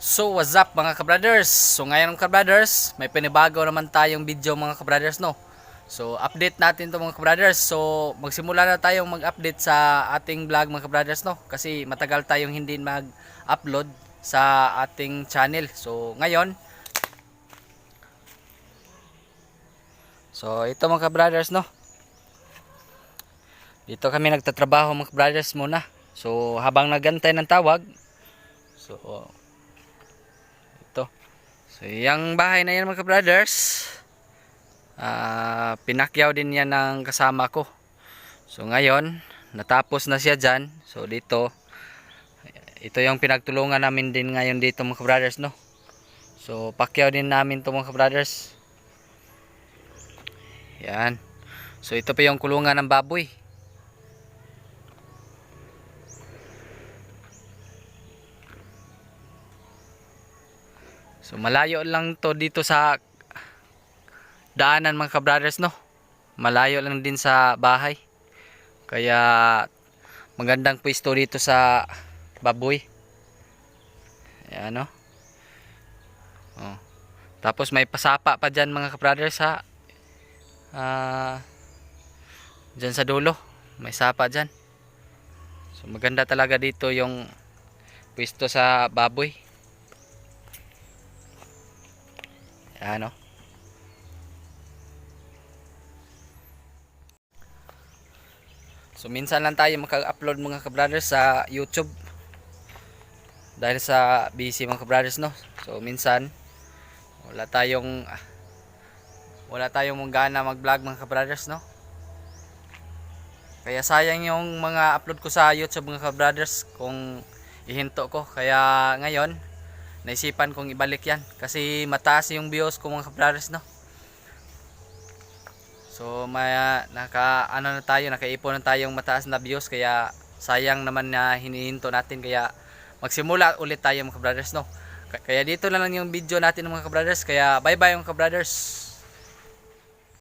So what's up mga kabrothers? So ngayon mga kabrothers, may panibago naman tayong video mga kabrothers, no. So update natin to mga kabrothers. So magsimula na tayong mag-update sa ating vlog mga kabrothers, no. Kasi matagal tayong hindi mag-upload sa ating channel. So ngayon, so ito mga kabrothers, no. Dito kami nagtatrabaho mga kabrothers muna. So habang nagantay ng tawag, so ito. So yung bahay na yan mga brothers, pinakyaw din yan ng kasama ko. So ngayon natapos na siya dyan. So dito, ito yung pinagtulungan namin din ngayon dito mga brothers, no. So pakyaw din namin to mga brothers. Yan. So ito pa yung kulungan ng baboy. So malayo lang to dito sa daanan mga kabrothers, no. Malayo lang din sa bahay. Kaya magandang pwesto dito sa baboy. Ayan, no. Oh. Tapos may pasapa pa dyan mga kabrothers ha. Dyan sa dulo. May sapa dyan. So maganda talaga dito yung pwesto sa baboy. Ayan, no. So minsan lang tayo maka-upload mga kabrothers sa YouTube. Dahil sa busy mga kabrothers, no. So minsan wala tayong gana mag-vlog mga kabrothers, no. Kaya sayang yung mga upload ko sa YouTube mga kabrothers kung ihinto ko. Kaya ngayon naisipan kong ibalik yan kasi mataas yung views ko mga kabrothers, no. So may nakaipon na tayong mataas na views, kaya sayang naman na hinihinto natin, kaya magsimula ulit tayo mga kabrothers, no. Kaya dito na lang yung video natin mga kabrothers, kaya bye bye mga kabrothers.